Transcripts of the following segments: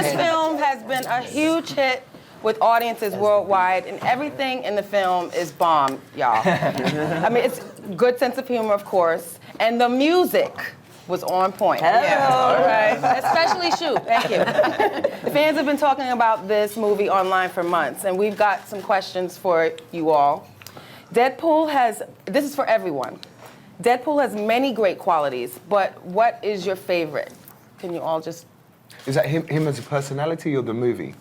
This film has been a huge hit with audiences worldwide, and everything in the film is bomb, y'all. I mean, it's good sense of humor, of course, and the music was on point. Hello. Right. Especially Shoot, thank you. The fans have been talking about this movie online for months, and we've got some questions for you all. Deadpool has, this is for everyone. Deadpool has many great qualities, but what is your favorite? Can you all just... Is that him as a personality or the movie?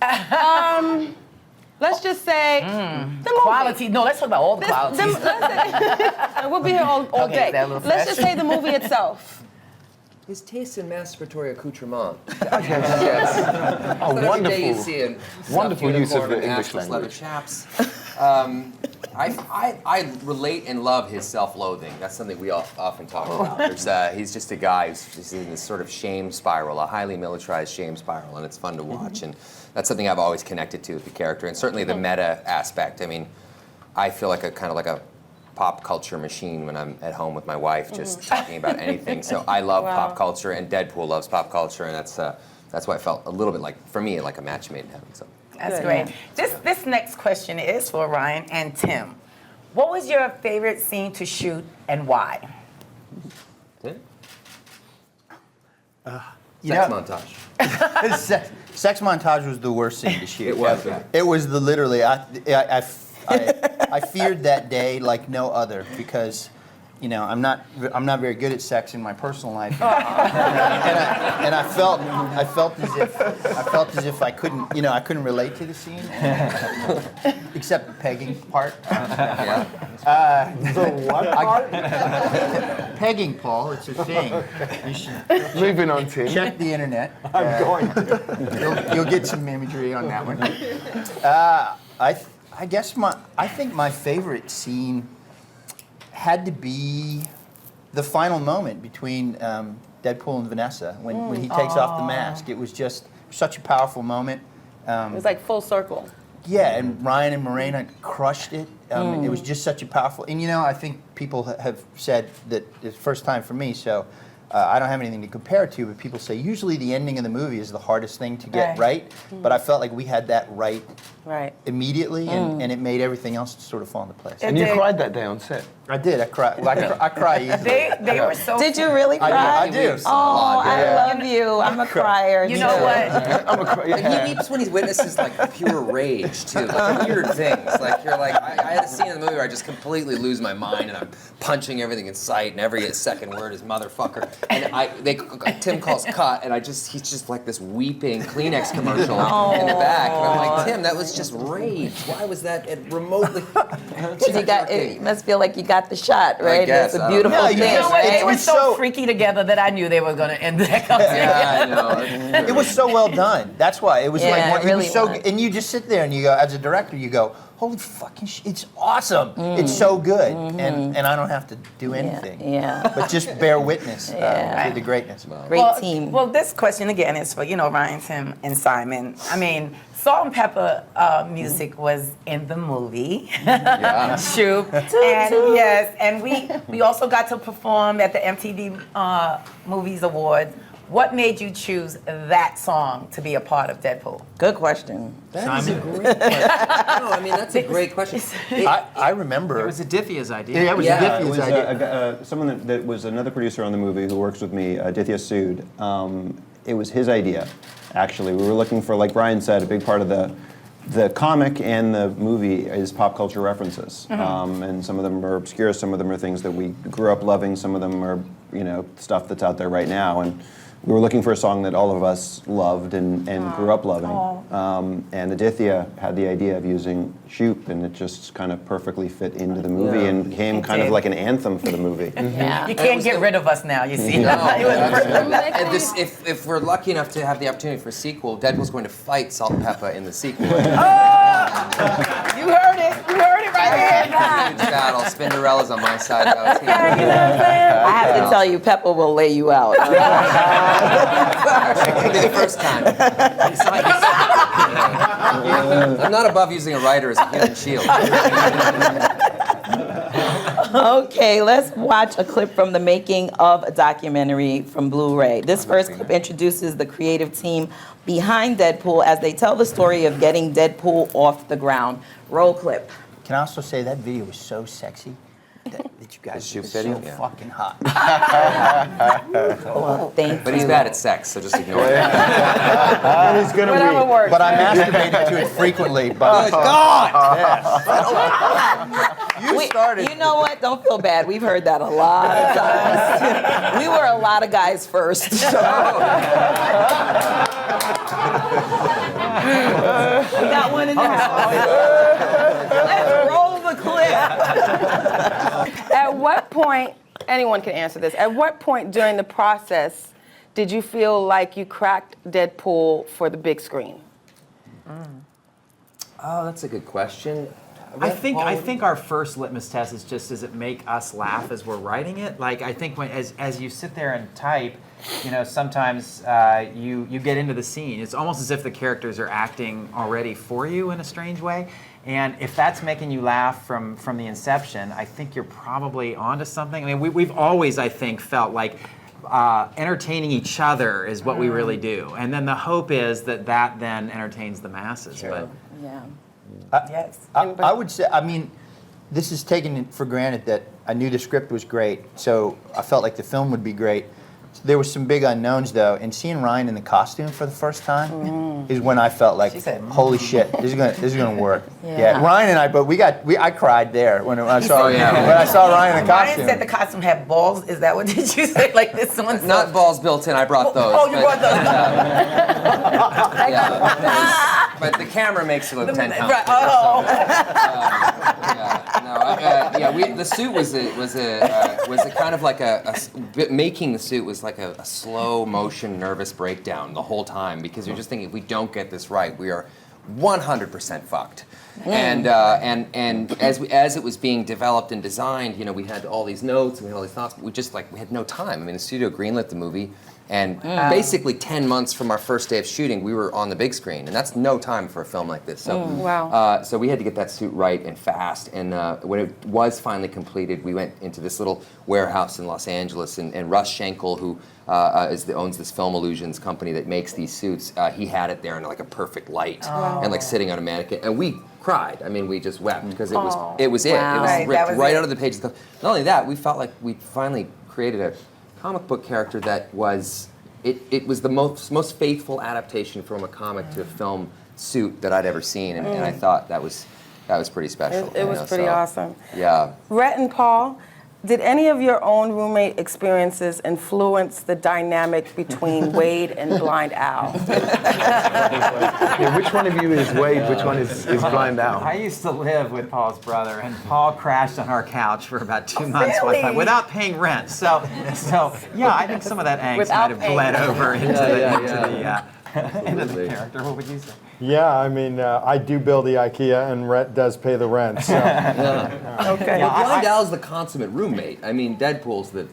Let's just say the movie. Quality. No, let's talk about all the qualities. We'll be here all Okay, day. Let's just say the movie itself. His taste in masturbatory accoutrement. Yes. Oh, wonderful. You see in Wonderful use of the English leather language. chaps. I relate and love his self-loathing. That's something we often talk about. He's just a guy who's just in this sort of shame spiral, a highly militarized shame spiral, and it's fun to watch. And that's something I've always connected to with the character, and certainly the meta aspect. I mean, I feel like a kind of like a pop culture machine when I'm at home with my wife, just talking about anything. So I love pop culture, and Deadpool loves pop culture, and that's why it felt a little bit like, for me, like a match made in heaven. So. That's great. This next question is for Ryan and Tim. What was your favorite scene to shoot and why? Sex montage. Sex montage was the worst scene to shoot. It was, yeah. It was literally, I feared that day like no other because, you know, I'm not very good at sex in my personal life, and I felt as if I couldn't relate to the scene, except the pegging part. The what part? Pegging, Paul, it's a thing. You should Moving on, Tim. check the internet. I'm going to. You'll get some imagery on that one. I think my favorite scene had to be the final moment between Deadpool and Vanessa when he takes off the mask. It was just such a powerful moment. It was like full circle. Yeah, and Ryan and Morena crushed it. It was just such a powerful. And you know, I think people have said that it's the first time for me, so. I don't have anything to compare it to, but people say usually the ending of the movie is the hardest thing to get right. But I felt like we had that right immediately, and it made everything else sort of fall into place. And you cried that day on set? I did. I cried. Well, I cry easily. They were so. Did you really cry? I do. Oh, I love you. I'm a crier. You know what? I'm a He weeps when he witnesses like pure rage too, like weird things. Like you're like, I had a scene in the movie where I just completely lose my mind and I'm punching everything in sight, and every second word is motherfucker. And Tim calls cut, and he's just like this weeping Kleenex commercial in the back, and I'm like, Tim, that was just rage. Why was that remotely? You must feel like you got the shot, right? I guess, It's a beautiful thing. You know what? They were It's so so- freaky together that I knew they were going to end that conversation. Yeah, I know. It was so well done. That's why it was Yeah, like it it really was so. was. And you just sit there and you go, as a director, you go, holy fucking shit, it's awesome. It's so good, and I don't have to do anything. Yeah. But just bear witness to the greatness. Great team. Well, this question again is for Ryan, Tim, and Simon. I mean, Salt-N-Pepa music was in the movie. Shoot. And we also got to perform at the MTV Movies Awards. What made you choose that song to be a part of Deadpool? Good question. That's a great question. No, I mean, that's a great question. I remember. It was Aditya's idea. Yeah, it was Yeah. Aditya's It was idea. someone that was another producer on the movie who works with me, Aditya Sood. It was his idea, actually. We were looking for, like Brian said, a big part of the comic and the movie is pop culture references. And some of them are obscure, some of them are things that we grew up loving, some of them are, stuff that's out there right now. And we were looking for a song that all of us loved and grew up loving. And Aditya had the idea of using Shoop, and it just kind of perfectly fit into the movie and became kind of like an anthem for the movie. Yeah. You can't get rid of us now, you see. No, absolutely. And if we're lucky enough to have the opportunity for a sequel, Deadpool's going to fight Salt-N-Pepa in the sequel. You heard it. You heard it right here. Huge battle. Spinderella's on my side. Though. You know what I'm saying? I have to tell you, Peppa will lay you out. It'll be the first time. I'm not above using a writer as a human shield. Okay, let's watch a clip from the making of a documentary from Blu-ray. This first clip introduces the creative team behind Deadpool as they tell the story of getting Deadpool off the ground. Roll clip. Can I also say that video was so sexy that you guys shoot were video? so Yeah. fucking hot. Well, thank But you. he's bad at sex, so just ignore it. And he's gonna Whatever read. works. But I masturbated to it frequently. But you started. You know what? Don't feel bad. We've heard that a lot of times. We were a lot of guys first. So. We got one in the house. Let's roll the clip. At what point, anyone can answer this, at what point during the process did you feel like you cracked Deadpool for the big screen? Oh, that's a good question. I think our first litmus test is just, does it make us laugh as we're writing it? Like, I think as you sit there and type, sometimes you get into the scene. It's almost as if the characters are acting already for you in a strange way. And if that's making you laugh from the inception, I think you're probably onto something. I mean, we've always, I think, felt like entertaining each other is what we really do. And then the hope is that then entertains the masses. Sure. But Yeah. Yes. I would say, I mean, this is taken for granted that I knew the script was great, so I felt like the film would be great. There were some big unknowns though, and seeing Ryan in the costume for the first time is when I felt like, She said, holy shit, this is gonna work. Yeah. Ryan and I, but I cried there when I saw Oh, yeah. when I saw Ryan in the Ryan costume. said the costume had balls. Is that what did you say? Like this one's Not balls built in, I brought those. Oh, you but- brought those. Yeah, but the camera makes it look 10 times. Right. bigger, Oh. The suit was a kind of like making the suit was like a slow motion nervous breakdown the whole time, because you're just thinking, if we don't get this right, we are 100% fucked. And as it was being developed and designed, we had all these notes and we had all these thoughts, but we had no time. I mean, the studio greenlit the movie, and basically 10 months from our first day of shooting, we were on the big screen, and that's no time for a film like this. So, Wow. so we had to get that suit right and fast. And when it was finally completed, we went into this little warehouse in Los Angeles, and Russ Schenkel, who owns this Film Illusions company that makes these suits, he had it there in like a perfect light and like sitting on a mannequin, and we cried. I mean, we just wept because it was Wow. it was Right, ripped that was right it. out of the pages. Not only that, we felt like we finally created a comic book character that was it was the most faithful adaptation from a comic to a film suit that I'd ever seen, and I thought that was pretty special. It was pretty awesome. Yeah. Rhett and Paul, did any of your own roommate experiences influence the dynamic between Wade and Blind Al? Yeah, which one of you is Wade? Which one is Blind Al? I used to live with Paul's brother, and Paul crashed on our couch for about 2 months one time Really? without paying rent. So yeah, I think some of that angst Without might have bled paying. over into the Absolutely. character. What would you say? Yeah, I mean, I do build the IKEA, and Rhett does pay the rent. So. Okay. Well, Blind Al's the consummate roommate. I mean, Deadpool's the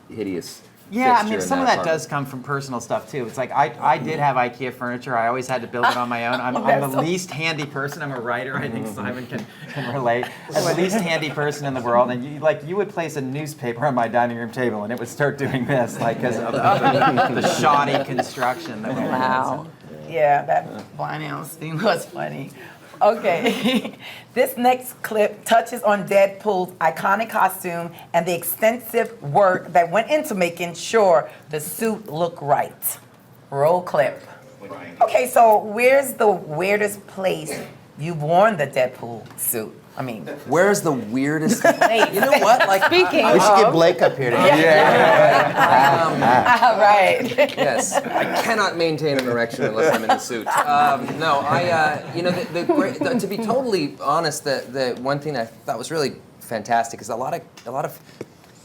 hideous. Yeah, I fixture mean, in some of that apartment. does come from personal stuff too. It's like I did have IKEA furniture. I always had to build it on my own. I'm the least handy person. I'm a writer. I think Simon can relate. I'm the least handy person in the world. And you would place a newspaper on my dining room table, and it would start doing this, like because of the shoddy construction that we had. Wow. Yeah, that Blind Al scene was funny. Okay, this next clip touches on Deadpool's iconic costume and the extensive work that went into making sure the suit looked right. Roll clip. Okay, so where's the weirdest place you've worn the Deadpool suit? I mean, Where's the weirdest? You know what? Like Speaking We should get of, Blake up here to right. Yes, I cannot maintain an erection unless I'm in the suit. No, to be totally honest, the one thing I thought was really fantastic is a lot of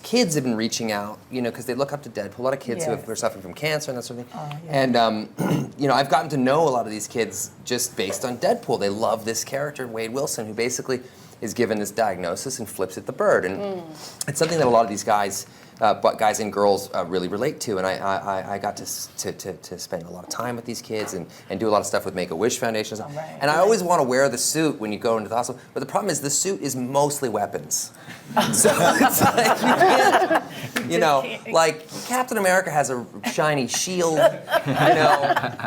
kids have been reaching out, because they look up to Deadpool. A lot of kids who are suffering from cancer and that sort of thing. And I've gotten to know a lot of these kids just based on Deadpool. They love this character, Wade Wilson, who basically is given this diagnosis and flips at the bird. And it's something that a lot of these guys but guys and girls really relate to. And I got to spend a lot of time with these kids and do a lot of stuff with Make-A-Wish Foundations. And I always want to wear the suit when you go into the hospital. But the problem is the suit is mostly weapons. So it's like you can't, like Captain America has a shiny shield.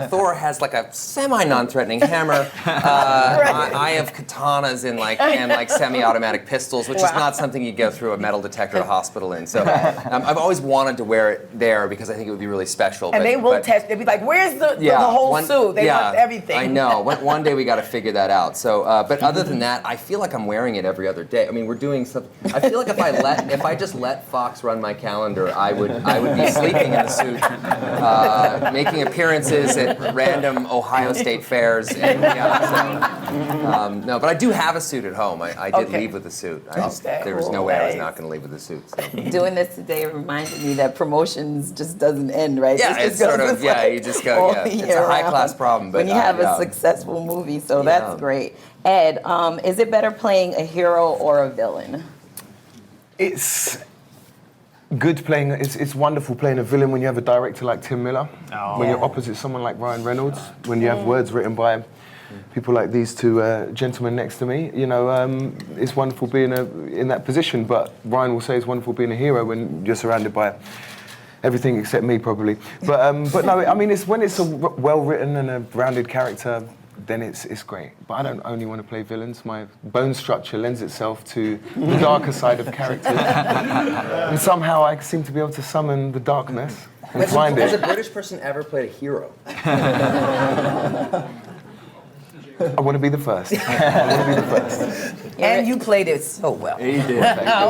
Thor has like a semi-non-threatening hammer. I have katanas and like semi-automatic pistols, which is not something you go through a metal detector at a hospital in. So I've always wanted to wear it there because I think it would be really special. And they will test. They'll be like, "Where's the whole suit?" They want everything. I know. One day we got to figure that out. So, but other than that, I feel like I'm wearing it every other day. I mean, we're doing something. I feel like if I just let Fox run my calendar, I would be sleeping in a suit, making appearances at random Ohio State fairs. And, no, but I do have a suit at home. I did leave with a suit. There was no way I was not going to leave with a suit. So. Doing this today reminded me that promotions just doesn't end, right? Yeah, this it's sort of, you just go, it's a high-class problem. But when you have a successful movie, so that's great. Ed, is it better playing a hero or a villain? It's good playing. It's wonderful playing a villain when you have a director like Tim Miller. When you're opposite someone like Ryan Reynolds. When you have words written by people like these two gentlemen next to me. It's wonderful being in that position. But Ryan will say it's wonderful being a hero when you're surrounded by everything except me, probably. But no, I mean, it's when it's a well-written and a rounded character, then it's great. But I don't only want to play villains. My bone structure lends itself to the darker side of characters. And somehow I seem to be able to summon the darkness and find Has a it. British person ever played a hero? I want to be the first. And you played it so well. He did.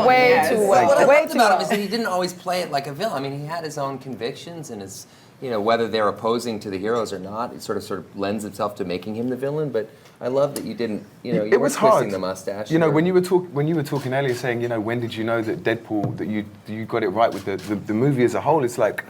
Way too well. What I Way loved too about him well. is that he didn't always play it like a villain. I mean, he had his own convictions and his, whether they're opposing to the heroes or not, it sort of lends itself to making him the villain. But I love that you didn't, you it was weren't hard. twisting the mustache. When you were talking earlier, saying, when did you know that Deadpool, that you got it right with the movie as a whole? It's like,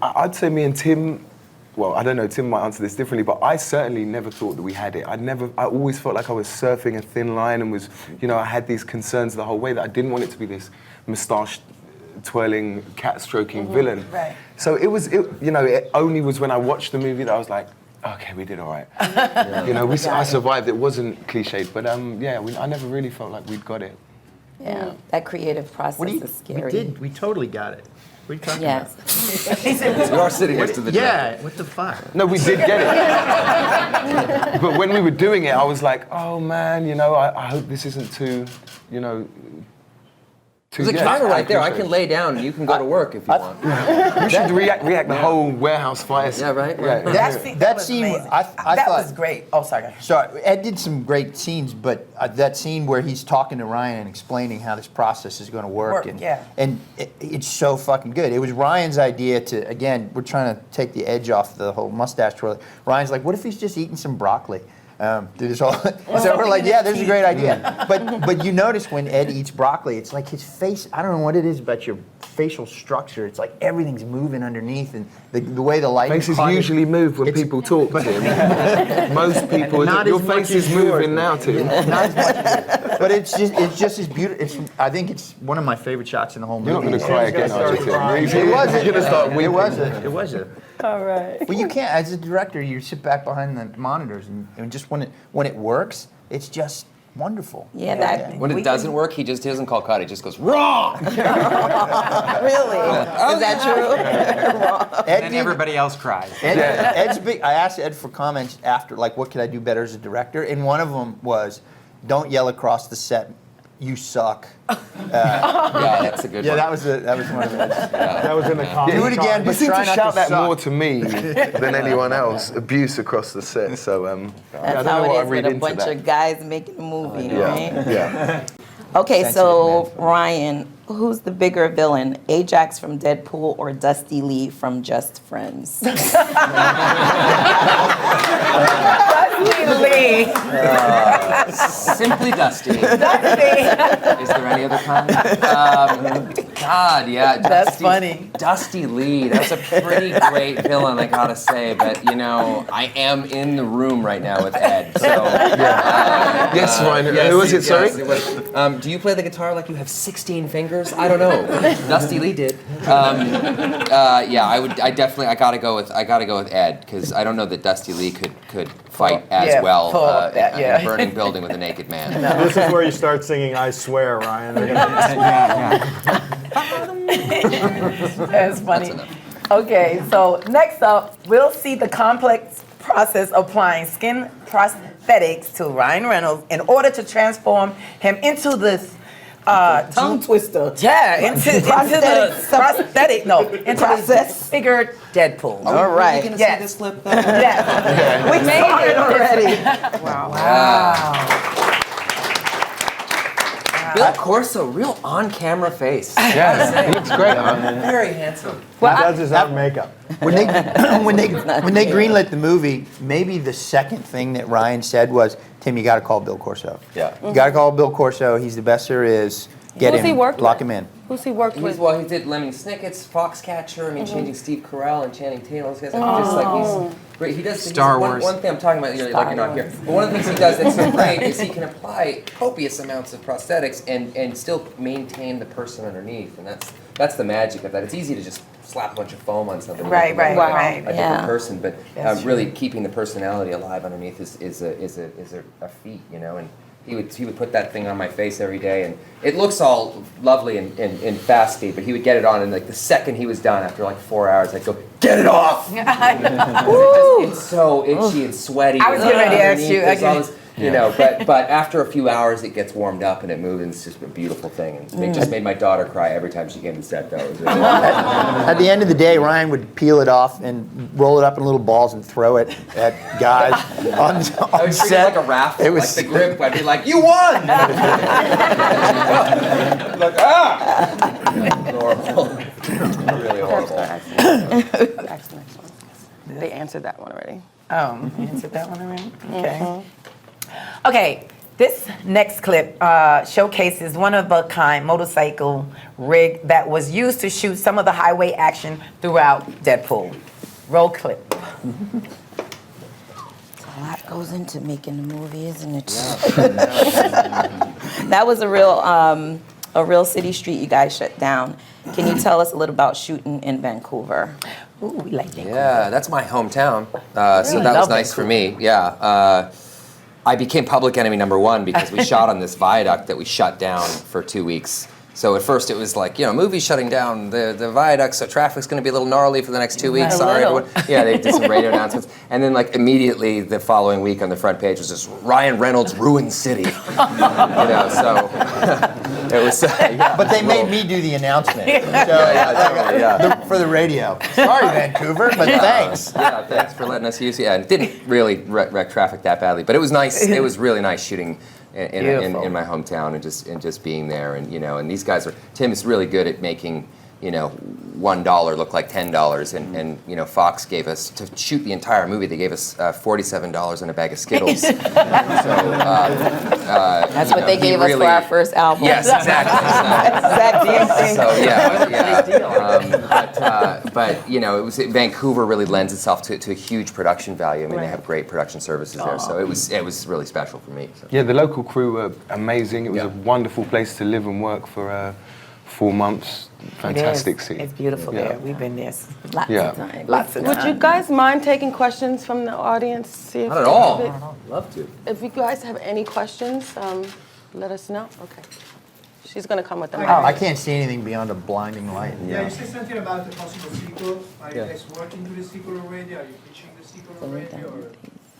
I'd say me and Tim. Well, I don't know, Tim might answer this differently, but I certainly never thought that we had it. I always felt like I was surfing a thin line and was, I had these concerns the whole way that I didn't want it to be this moustache-twirling, cat-stroking villain. Right. So it only was when I watched the movie that I was like, okay, we did all right. I survived. It wasn't cliched, but I never really felt like we'd got it. Yeah, that creative process is scary. We totally got it. What are you talking Yes. about? You are sitting next to the director. What the fuck? No, we did get it. But when we were doing it, I was like, oh man, I hope this isn't too. There's a camera right there. I can lay down and you can go to work if you want. We should react the whole warehouse fire. Yeah, right? That scene, amazing. I that thought was great. Oh, sorry. So Ed did some great scenes, but that scene where he's talking to Ryan and explaining how this process is going to work, and it's so fucking good. It was Ryan's idea to, again, we're trying to take the edge off the whole mustache twirling. Ryan's like, what if he's just eating some broccoli? So we're like, yeah, there's a great idea. But you notice when Ed eats broccoli, it's like his face, I don't know what it is about your facial structure. It's like everything's moving underneath, and the way the light Faces usually move when people talk, Tim. Most people, your face is moving now, Tim. Not as much, but it's just as beautiful. I think it's one of my favorite shots in the whole movie. You're not going to cry again, are you, Tim? It wasn't. You're going to start weeping. It wasn't. All right. But you can't, as a director, you sit back behind the monitors, and just when it works, it's just wonderful. Yeah, When it doesn't work, he doesn't call cut. He just goes wrong. Really? Is that true? And then everybody else cries. Ed's big. I asked Ed for comments after, like, what could I do better as a director? And one of them was, don't yell across the set, "You suck." Yeah, that's a good one. That was one of Ed's. That was in the comedy. Do it again, You but seem try to not shout to that suck. more to me than anyone else. Abuse across the set. So I That's don't how know what I it is read with a into bunch that. of guys making a movie, right? Yeah. Okay, so Sensitive Ryan, who's the bigger villain, Ajax from Deadpool or Dusty Lee from Just Friends? Dusty Lee. Lee. Simply Dusty. Dusty. Is there any other kind? God, yeah. That's funny. Dusty Lee. That was a pretty great villain, I gotta say. But you know, I am in the room right now with Ed. So. Yes, Ryan. Yes, Who was it? Sorry. yes, it was. Do you play the guitar like you have 16 fingers? I don't know. Dusty Lee did. Yeah, I definitely. I gotta go with Ed because I don't know that Dusty Lee could fight as well in a burning building with a naked man. This is where you start singing "I Swear," Ryan. That's funny. That's enough. Okay, so next up, we'll see the complex process of applying skin prosthetics to Ryan Reynolds in order to transform him into this Tongue twister. yeah, into the prosthetic, no, into this disfigured Deadpool. All right. Yes. This clip? Yeah, we made it already. Bill Corso, real on-camera face. Yeah, he looks great, huh? Very handsome. He does his own makeup. When they greenlit the movie, maybe the second thing that Ryan said was, "Tim, you got to call Bill Corso. Yeah. You got to call Bill Corso. He's the best there is. Get Who's him. he worked Lock with? him in." Who's he worked with? Well, he did Lemony Snicket's, Foxcatcher. I mean, changing Steve Carell and Channing Tatum. Those guys are just like he's great. He does Star one- Wars. One thing I'm talking about, like you're not here. But one of the things he does that's so great is he can apply copious amounts of prosthetics and still maintain the person underneath, and that's the magic of that. It's easy to just slap a bunch of foam on something. Right, and make right, them look right. like a Yeah. different person, but That's really keeping the personality alive underneath is a feat, you know. And he would put that thing on my face every day, and it looks all lovely and fast speed, but he would get it on, and like the second he was done, after like 4 hours, I'd go, "Get it off!" It's so itchy and sweaty. I was getting ready to ask underneath, you, there's all okay. this, you know, but after a few hours, it gets warmed up and it moves, and it's just a beautiful thing. And it just made my daughter cry every time she came to set, though. It was really At the end of the day, Ryan would peel it off and roll it up in little balls and throw it at guys on I would treat it set. like a raffle, It like was the grip. I'd be like, "You won!" Like, horrible. Really horrible. That's the next one. They answered that one already. Oh, you answered that one already? Okay. Okay, this next clip showcases one-of-a-kind motorcycle rig that was used to shoot some of the highway action throughout Deadpool. Roll clip. A lot goes into making the movie, isn't it? That was a real city street you guys shut down. Can you tell us a little about shooting in Vancouver? Ooh, we like that. Yeah, that's my hometown, so that was love nice for me. Yeah, I became public enemy #1 because we shot on this viaduct that we shut down for 2 weeks. So at first it was like, you know, movie shutting down the viaduct, so traffic's going to be a little gnarly for the next 2 weeks. Sorry, everyone. Yeah, they did some radio announcements, and then like immediately the following week on the front page was just Ryan Reynolds ruined city. You know, so it was. Yeah, But they made me do the announcement for the radio. Sorry, Vancouver, but thanks. Yeah, thanks for letting us use it. Yeah, and it didn't really wreck traffic that badly, but it was nice. It was really nice shooting in my hometown and just being there, and you know, and these guys are. Tim is really good at making, you know, $1 look like $10, and you know, Fox gave us to shoot the entire movie. They gave us $47 and a bag of Skittles. So, That's what they gave us for our first album. Yes, exactly. Exact same thing. So but you know, Vancouver really lends itself to a huge production value. I mean, they have great production services there, so it was really special for me. So. Yeah, the local crew were amazing. It was a wonderful place to live and work for 4 months. Fantastic city. It's beautiful there. We've been there Lots Yeah. of time. lots of Would you times. guys mind taking questions from the audience? See if Not at they all. have it. Love to. If you guys have any questions, let us know. Okay. She's going to come with them. I can't see anything beyond a blinding light. Yeah, you said something about the possible sequel. Are you guys working to the sequel already? Are you pitching the sequel already? Or?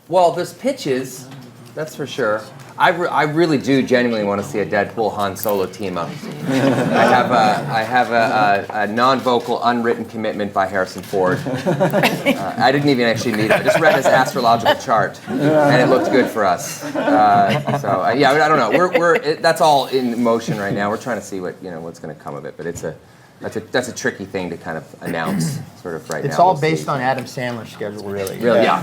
Well, there's pitches, that's for sure. I really do genuinely want to see a Deadpool Han Solo team up. I have a non-vocal, unwritten commitment by Harrison Ford. I didn't even actually meet him. I just read his astrological chart, and it looked good for us. Yeah, I don't know. That's all in motion right now. We're trying to see what's going to come of it, but that's a tricky thing to kind of announce sort of right now. It's all We'll based see. on Adam Sandler's schedule, really. Really, yeah.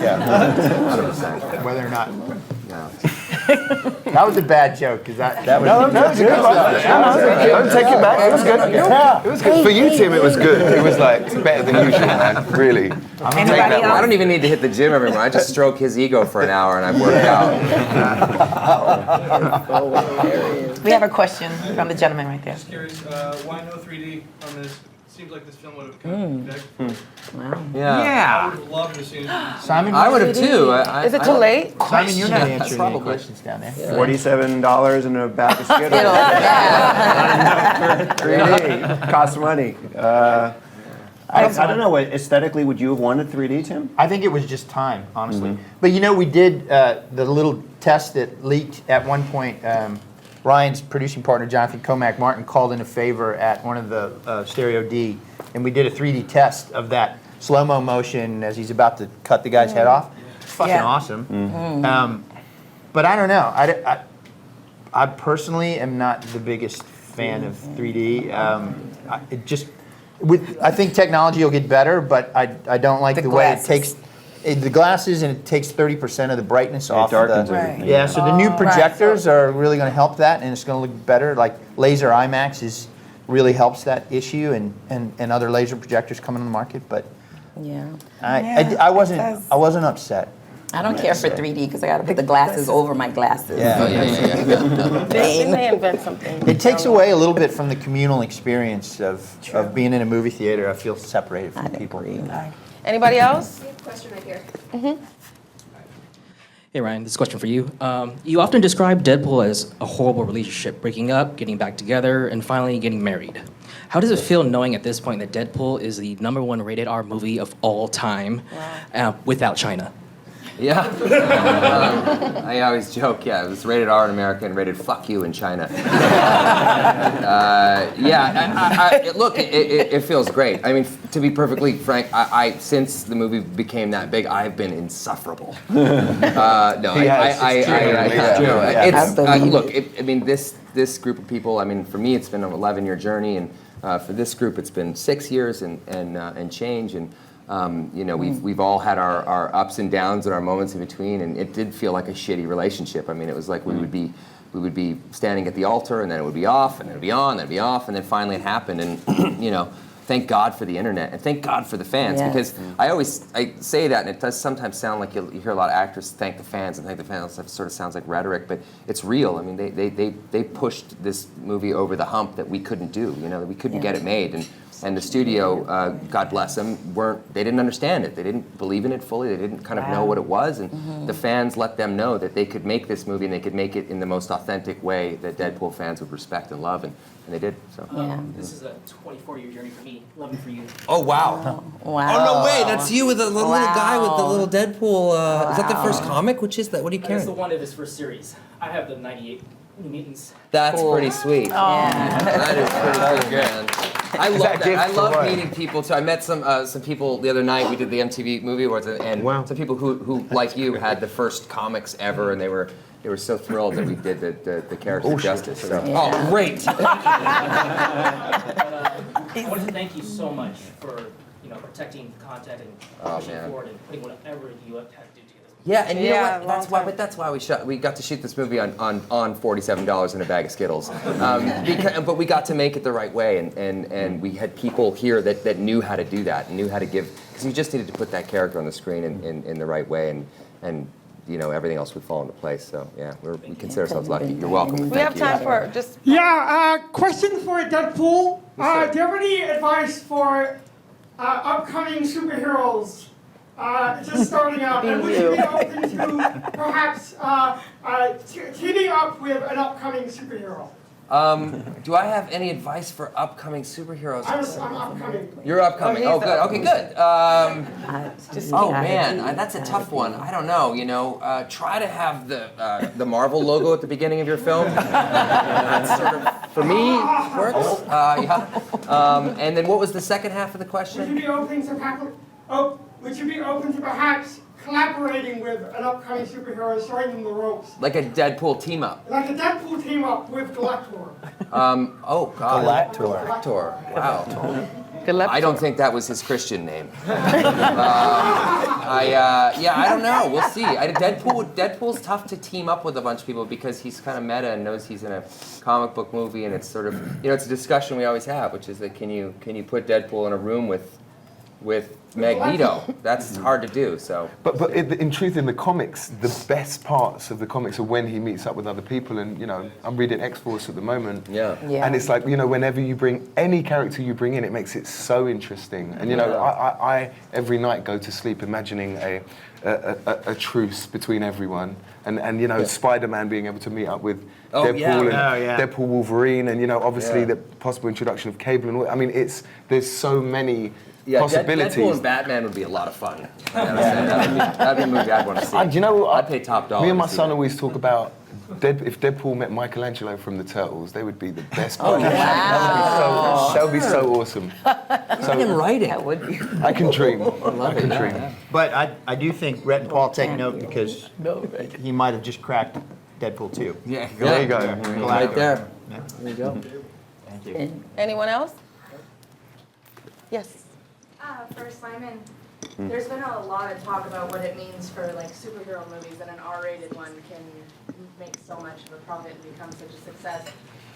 100%. Whether or not No. That was a bad joke, because that was... Don't take it back. It was good. It was good. For you, Tim, it was good. It was like better than usual, man. Really. Anybody else? I don't even need to hit the gym every morning. I just stroke his ego for an hour and I've worked out. We have a question from the gentleman right there. Just curious, why no 3D on this? Seems like this film would have come back. Yeah. I would have loved to see it. Simon, I would have too. Is it too late? Simon, you're not answering any Probably. questions down there. $47 and a bag of Skittles. 3D costs money. I don't know. What aesthetically would you have wanted 3D, Tim? I think it was just time, honestly. But you know, we did the little test that leaked at one point. Ryan's producing partner, Jonathan Comack Martin, called in a favor at one of the Stereo D, and we did a 3D test of that slow-mo motion as he's about to cut the guy's head off. It's fucking awesome. But I don't know. I personally am not the biggest fan of 3D. I think technology will get better, but I don't like the way it takes the glasses, and it takes 30% of the brightness off. Darkens everything. Yeah, so the new projectors are really going to help that, and it's going to look better. Like laser IMAX really helps that issue, and other laser projectors coming on the market. But I wasn't upset. I don't care for 3D because I got to put the glasses over my glasses. They may invent something. It takes away a little bit from the communal experience of being in a movie theater. I feel separated from people. Anybody else? We have a question right here. Hey Ryan, this is a question for you. You often describe Deadpool as a horrible relationship, breaking up, getting back together, and finally getting married. How does it feel knowing at this point that Deadpool is the #1 rated R movie of all time without China? Yeah. I always joke, it was rated R in America and rated fuck you in China. Look, it feels great. I mean, to be perfectly frank, since the movie became that big, I've been insufferable. This group of people, I mean, for me, it's been an 11-year journey, and for this group, it's been 6 years and change, and we've all had our ups and downs and our moments in between, and it did feel like a shitty relationship. I mean, it was like we would be standing at the altar, and then it would be off, and then it would be on, then it would be off, and then finally it happened, and thank God for the internet, and thank God for the fans, because I say that, and it does sometimes sound like you hear a lot of actors thank the fans, and thank the fans. It sort of sounds like rhetoric, but it's real. I mean, they pushed this movie over the hump that we couldn't do. That we couldn't get it made, and the studio, God bless them, they didn't understand it. They didn't believe in it fully. They didn't kind of know what it was, and the fans let them know that they could make this movie, and they could make it in the most authentic way that Deadpool fans would respect and love, and they did. So. This is a 24-year journey for me. 11 for you. Oh wow! Wow! Oh no way! That's you with the little guy with the little Deadpool. Is that the first comic? Which is that? What are you carrying? That's the one of his first series. I have the 98 New Mutants. That's pretty sweet. That is pretty good. I love that. I love meeting people too. I met some people the other night. We did the MTV Movie Awards, and some people who like you had the first comics ever, and they were so thrilled that we did the character justice. So. Oh, great! I want to thank you so much for protecting content and pushing forward and putting whatever you have had to do to get this. Yeah, and you know what? That's why we got to shoot this movie on $47 and a bag of Skittles. But we got to make it the right way, and we had people here that knew how to do that and knew how to give, because you just needed to put that character on the screen in the right way, and everything else would fall into place. So yeah, we consider ourselves lucky. You're welcome. We have time for just... Question for Deadpool. Do you have any advice for upcoming superheroes just starting out? And would you be open to perhaps teaming up with an upcoming superhero? Do I have any advice for upcoming superheroes? I'm upcoming. You're upcoming. Oh, good. Okay, good. That's a tough one. I don't know. Try to have the Marvel logo at the beginning of your film. That's sort of, for me, works. And then what was the second half of the question? Would you be open to perhaps collaborating with an upcoming superhero, showing them the ropes? Like a Deadpool team up. Like a Deadpool team up with Galactor. Oh God. Galactor. Wow. Good luck. I don't think that was his Christian name. I don't know. We'll see. Deadpool's tough to team up with a bunch of people because he's kind of meta and knows he's in a comic book movie, and it's sort of, it's a discussion we always have, which is that can you put Deadpool in a room with Magneto? That's hard to do. So, but in truth, in the comics, the best parts of the comics are when he meets up with other people. And I'm reading X-Force at the moment. Yeah. And it's like whenever you bring any character you bring in, it makes it so interesting. And I every night go to sleep imagining a truce between everyone. And Spider-Man being able to meet up with Deadpool and Deadpool Wolverine, and obviously the possible introduction of Cable and all. I mean, there's so many. Possibilities. Deadpool and Batman would be a lot of fun. That'd be a movie I'd want to see. And I'd pay top dollar. Me and my son always talk about if Deadpool met Michelangelo from the Turtles, they would be the best. Oh, wow. That would be so awesome. So him writing. That would be. I can dream. I can dream. But I do think Rhett and Paul take note because he might have just cracked Deadpool 2. Yeah. There you go. Right there. Yeah. There you go. Thank you. Anyone else? Yes. For Simon, there's been a lot of talk about what it means for superhero movies that an R-rated one can make so much of a profit and become such a success.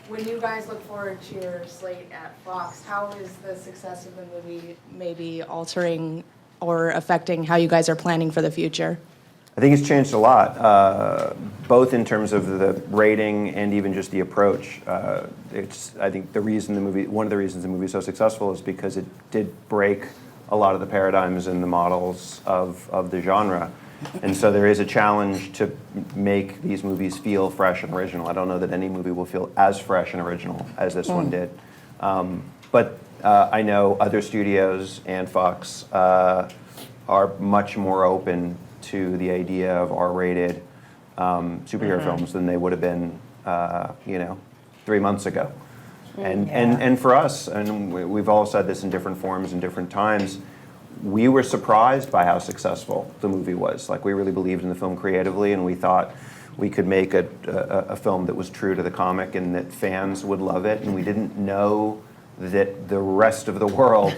When you guys look forward to your slate at Fox, how is the success of the movie maybe altering or affecting how you guys are planning for the future? I think it's changed a lot, both in terms of the rating and even just the approach. I think one of the reasons the movie is so successful is because it did break a lot of the paradigms and the models of the genre. And so there is a challenge to make these movies feel fresh and original. I don't know that any movie will feel as fresh and original as this one did. But I know other studios and Fox are much more open to the idea of R-rated superhero films than they would have been, 3 months ago. And for us, and we've all said this in different forms and different times, we were surprised by how successful the movie was. Like, we really believed in the film creatively, and we thought we could make a film that was true to the comic and that fans would love it, and we didn't know that the rest of the world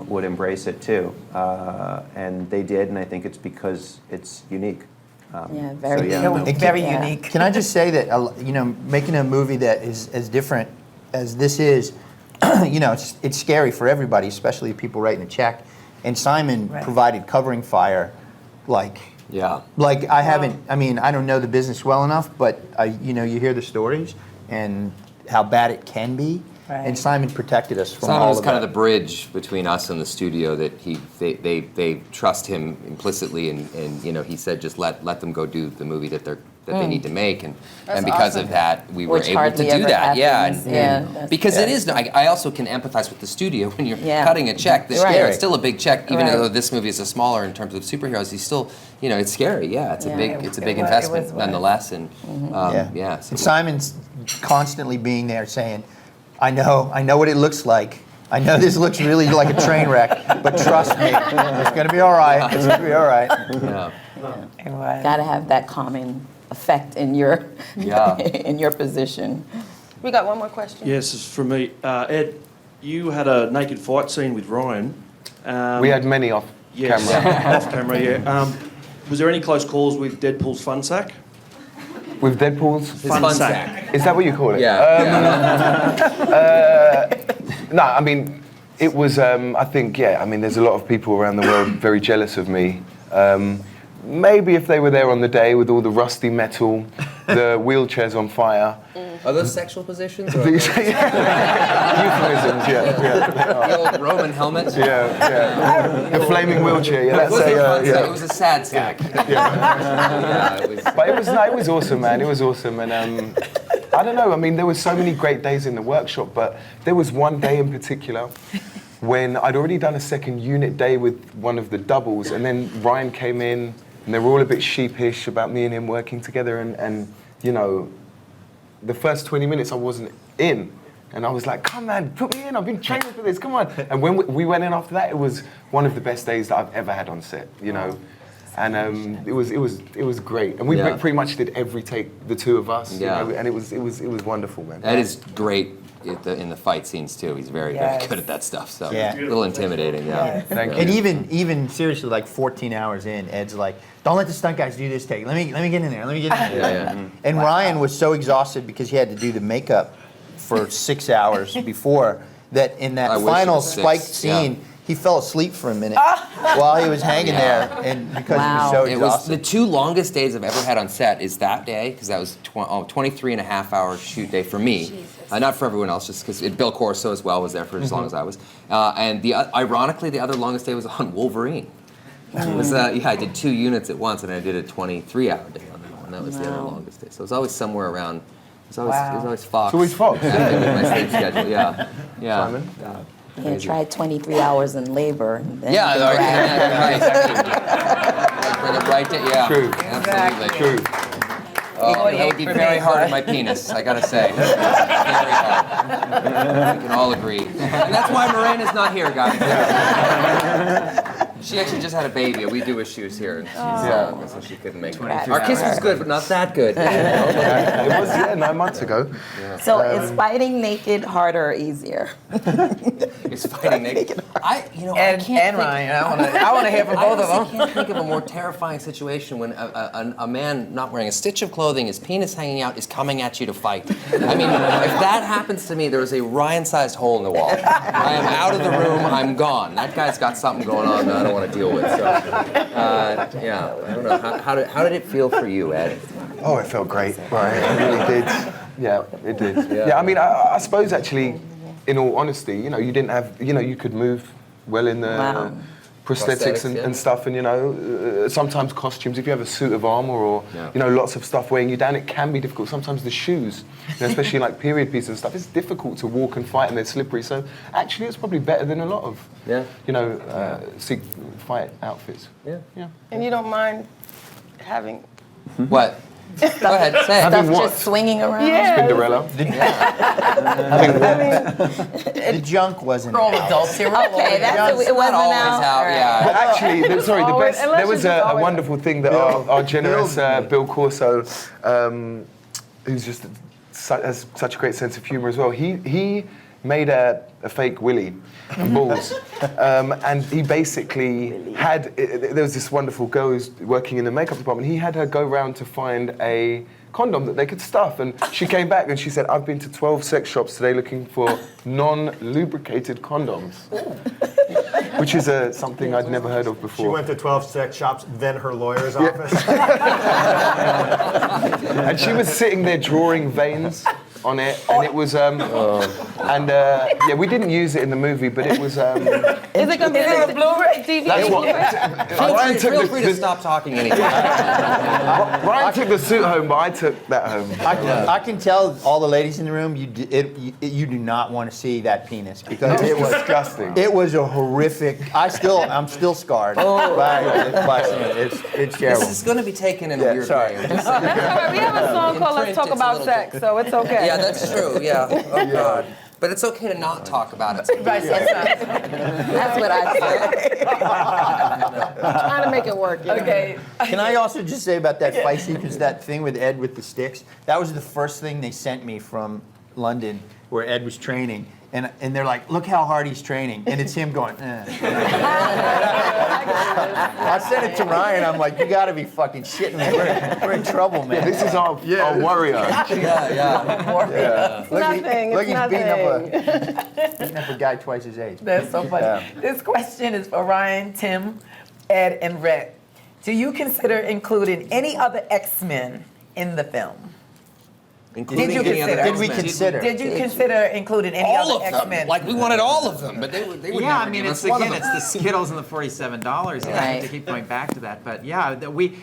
would embrace it too. And they did, and I think it's because it's unique. Very unique. Can I just say that making a movie that is as different as this is, it's scary for everybody, especially people writing a check. And Simon provided covering fire, I don't know the business well enough, but you hear the stories and how bad it can be. Right. And Simon protected us from Simon all was of kind that. of the bridge between us and the studio, that they trust him implicitly, and he said just let them go do the movie that they need to make, and because of that we were able to do that. And because it is. I also can empathize with the studio when you're cutting a check. It's still a big check, even though this movie is a smaller in terms of superheroes. He's still, it's scary. Yeah, it's a big investment nonetheless, and So and Simon's constantly being there saying, I know what it looks like. I know this looks really like a train wreck, but trust me, it's going to be all right. It's going to be all right. Got to have that calming effect in your in your position. We got one more question. Yes, it's from me. Ed, you had a naked fight scene with Ryan. We had many off camera. Off camera, yeah. Was there any close calls with Deadpool's fun sack? With Deadpool's fun sack. Is that what you call it? No, I mean, it was, I think, there's a lot of people around the world very jealous of me. Maybe if they were there on the day with all the rusty metal, the wheelchairs on fire. Are those sexual positions? Or Euphemisms, the old Roman helmet? The flaming wheelchair, It was a sad sack. But it was awesome, man. It was awesome. And I don't know, there were so many great days in the workshop, but there was one day in particular when I'd already done a second unit day with one of the doubles, and then Ryan came in, and they were all a bit sheepish about me and him working together, and the first 20 minutes I wasn't in, and I was like, come on, put me in, I've been training for this, come on. And when we went in after that, it was one of the best days that I've ever had on set, And it was great, and we pretty much did every take, the two of us, and it was wonderful, man. That is great in the fight scenes too. He's very Yes. good at that stuff. So Yeah. a little intimidating. Yeah. Thank And you. even seriously, like 14 hours in, Ed's like, "Don't let the stunt guys do this take. Let me get in there. Let me get in there." Yeah, yeah. And Ryan was so exhausted because he had to do the makeup for 6 hours before that in that I wish it final was 6, spiked scene, he fell asleep for a minute while he was hanging there, and because he was so It was exhausted. the 2 longest days I've ever had on set is that day, because that was 23 and a half hour shoot day for me. Not for everyone else, just because Bill Corso as well was there for as long as I was. And ironically, the other longest day was on Wolverine. It was, I did 2 units at once, and I did a 23-hour day on that one. That was the other longest day. So it was always somewhere around. It was always Fox. It's always Fox. My sleep schedule. Yeah. Simon? You tried 23 hours in labor. and then Yeah, you right. grabbed- Bring it right to, yeah. True. Absolutely. True. Oh, that would be very hard on my penis, I gotta say. Very hard. We can all agree. And that's why Morena's not here, guys. She actually just had a baby. We do issues here, and so she couldn't make it. Our kiss was good, but not that good. It was 9 months ago. So is fighting naked harder or easier? It's fighting naked. I can't And think, Ryan, I want to hear from I both of honestly them. can't think of a more terrifying situation when a man not wearing a stitch of clothing, his penis hanging out, is coming at you to fight. I mean, if that happens to me, there is a Ryan-sized hole in the wall. I am out of the room. I'm gone. That guy's got something going on that I don't want to deal with. So, I don't know. How did it feel for you, Ed? Oh, it felt great. Right, it really did. Yeah, it did. Yeah, I mean, I suppose actually, in all honesty, you didn't have, you could move well in the prosthetics and stuff, and sometimes costumes. If you have a suit of armor or lots of stuff weighing you down, it can be difficult. Sometimes the shoes, especially like period pieces and stuff, it's difficult to walk and fight, and they're slippery. So actually, it's probably better than a lot of fight outfits. Yeah. And you don't mind having What? Go ahead, say it. Having Stuff what? just swinging around? Yeah. Cinderella. The junk wasn't We're all out. adults here. Okay, it wasn't always out. out, yeah. But actually, the best. unless There was you're just a always- wonderful thing that our generous Bill Corso, who's just has such a great sense of humor as well. He made a fake willy and balls, and he basically had. There was this wonderful girl who's working in the makeup department. He had her go round to find a condom that they could stuff, and she came back and she said, "I've been to 12 sex shops today looking for non-lubricated condoms," which is something I'd never heard of She before. went to 12 sex shops, then her lawyer's office. And she was sitting there drawing veins on it, and it was, we didn't use it in the movie, but it was. Is it going to be Is it a Blu-ray? DVD? That's what. Ryan took Feel free to the stop talking anytime. Ryan took the suit home, but I took that home. I can tell all the ladies in the room you do not want to see that penis because it was disgusting. It was a horrific. I'm still scarred by seeing it. It's terrible. This is going to be taken in a weird sorry. way. That's all right. We have a song called Let's Talk About Sex, so it's okay. Yeah, that's true. Yeah. Oh God. But it's okay to not talk about it. That's what I said. Trying to make it work. Okay. Can I also just say about that fight sequence, that thing with Ed with the sticks? That was the first thing they sent me from London, where Ed was training, and they're like, "Look how hard he's training," and it's him going. I sent it to Ryan. I'm like, "You got to be fucking shitting me. We're in trouble, man." This is our warrior. Yeah. Nothing. Look, It's he's nothing. beating up a guy twice his age. That's so funny. Yeah. This question is for Ryan, Tim, Ed, and Rhett. Do you consider including any other X-Men in the film? Including Did you any other consider? Did we X-Men. consider? Did you consider including any All other of them? X-Men? Like we wanted all of them, but they would Yeah, never I mean, give it's us one of again, them. it's the Skittles and the $47. And I hate to keep going back to that, but yeah, we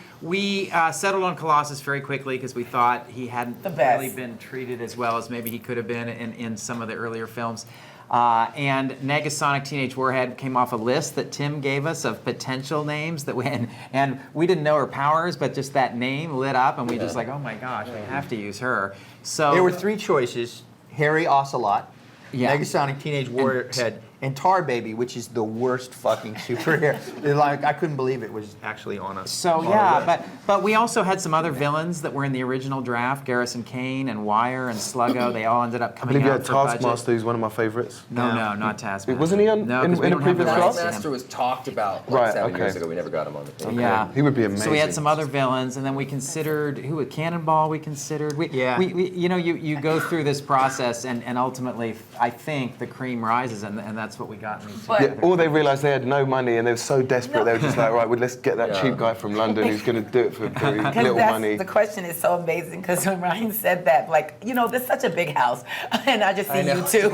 settled on Colossus very quickly because we thought he hadn't The best. really been treated as well as maybe he could have been in some of the earlier films. And Negasonic Teenage Warhead came off a list that Tim gave us of potential names that and we didn't know her powers, but just that name lit up, and we just like, oh my gosh, we have to use her. So There were three choices: Harry Ocelot, Yeah. Negasonic Teenage Warhead, and Tar Baby, which is the worst fucking superhero. Like, I couldn't believe it was actually on us. So yeah, but we also had some other villains that were in the original draft. Garrison Kane and Wire and Sluggo. They all ended up I coming believe you out had for budget. Taskmaster, who's one of my favorites. No, not Taskmaster. Wasn't he on No, in 'cause we a don't have previous the rights draft? to him. Taskmaster was talked about like Right, 7 years okay. ago. We never got him on the thing. Yeah, He would be amazing. So we had some other villains, and then we considered who? Cannonball. We considered. We you know, you go through this process, and ultimately, I think the cream rises, and that's what we got. Yeah, or they realised they had no money and they were so desperate they were just like, right, well, let's get that cheap guy from London who's going to do it for very little money. The question is so amazing because when Ryan said that, like, you know, this is such a big house, and I just see you two.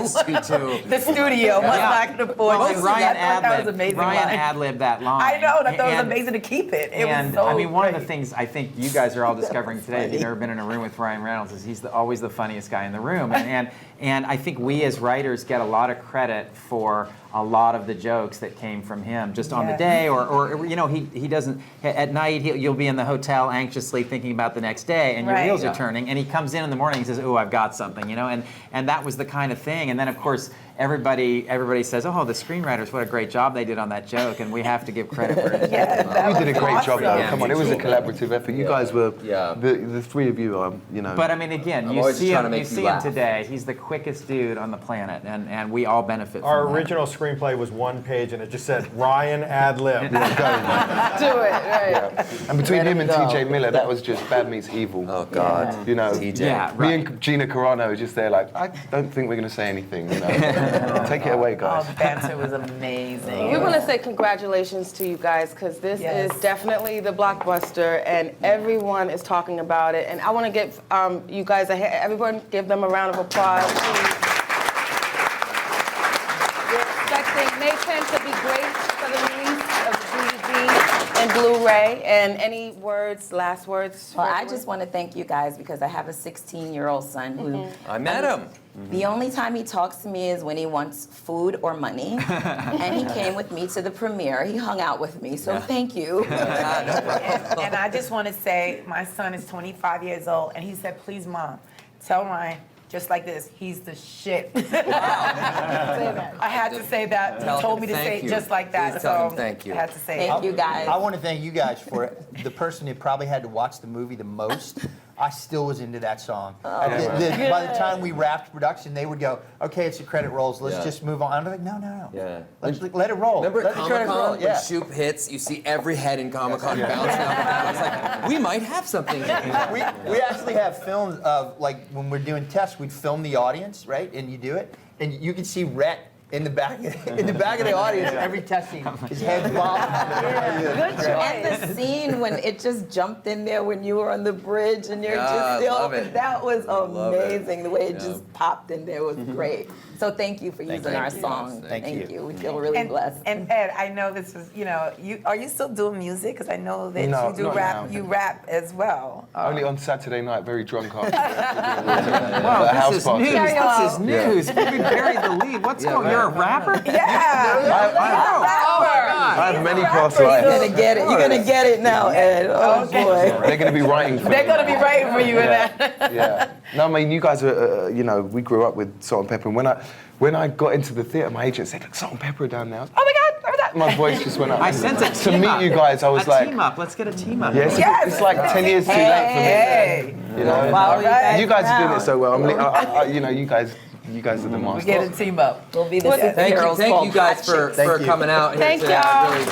The studio must not can afford Well, you. Ryan I thought that was amazing. ad-libbed that line. I know, and I thought it was And- amazing to keep it. It And was so I mean, one of great. the things I think you guys are all discovering today, if you've never been in a room with Ryan Reynolds, is he's always the funniest guy in the room. And I think we as writers get a lot of credit for a lot of the jokes that came from him just on the day, or you know, he doesn't, at night you'll be in the hotel anxiously thinking about the next day, and your wheels are turning, and he comes in the morning and says, oh, I've got something, you know, and that was the kind of thing. And then of course everybody says, oh, the screenwriters, what a great job they did on that joke, and we have to give credit for it. You did a great job, though. Yeah, Come on, it was a collaborative effort. You guys were, the three of you are, you know. But I mean, again, I'm you always see trying to him, make you you see him laugh. today. He's the quickest dude on the planet, and we all benefit from Our that. original screenplay was one page, and it just said Ryan ad lib. Do it, right. And between him and TJ Miller, that was just bad meets evil. Oh God, you know, TJ. Yeah, me and Gina Carano were just there, like, I don't think we're going to say anything. You know, take it away, guys. Oh, the banter was amazing. We want to say congratulations to you guys because this is definitely the blockbuster and everyone is talking about it. And I want to give you guys, everyone give them a round of applause. We're expecting May 10th to be great for the release of DVD and Blu-ray. And any words, last words? Well, I just want to thank you guys because I have a 16-year-old son who I met him. the only time he talks to me is when he wants food or money. And he came with me to the premiere. He hung out with me, so thank you. And I just want to say, my son is 25 years old, and he said, please, Mom, tell Ryan, just like this, he's the shit. I had to say that. He told me to say it just like that. Please tell him so thank you. I had to say Thank you, guys. I want to thank you guys for the person who probably had to watch the movie the most. I still was into that song. By the time we wrapped production, they would go, okay, it's the credit rolls. Let's just move on. I'm like, no. Yeah. Let's let it roll. Remember let at the credit roll. Comic-Con when Shoop hits, you see every head in Comic-Con bouncing up and down. It's like, we might have something. We actually have films of, like, when we're doing tests, we'd film the audience, right? And you do it, and you can see Rhett in the back of the audience every test scene. His head's bobbing. And the scene when it just jumped in there when you were on the bridge and you're just still, love it. that was love it. amazing. The way it just popped in there was great. So thank you for using our song. Thank you. We feel really blessed. And Ed, I know this is, are you still doing music? Because I know that No, you do not rap. now. You rap as well. Only on Saturday night, very drunk after. Wow, house this is party. news. This is news. We buried the lead. What's going on? You're a rapper? I have many past You're lives. gonna get it. You're gonna get it now, Ed. Oh boy. They're going to be writing for They're me. going to be writing for you in that. Yeah. No, I mean, you guys are, we grew up with Salt-N-Pepa. And when I got into the theatre, my agent said, look, Salt-N-Pepa are down now. Oh my God, remember that? My voice just went up. I sense a To team meet up. you guys, I was like, team up. Let's get a team up. yeah, it's like 10 years too late for me. You know? Follow you back You guys are doing now. it so well. you guys are the We masters. get a team up. We'll be the Thank superheroes you called guys for Ajax. coming out here Thank today. y'all. I really,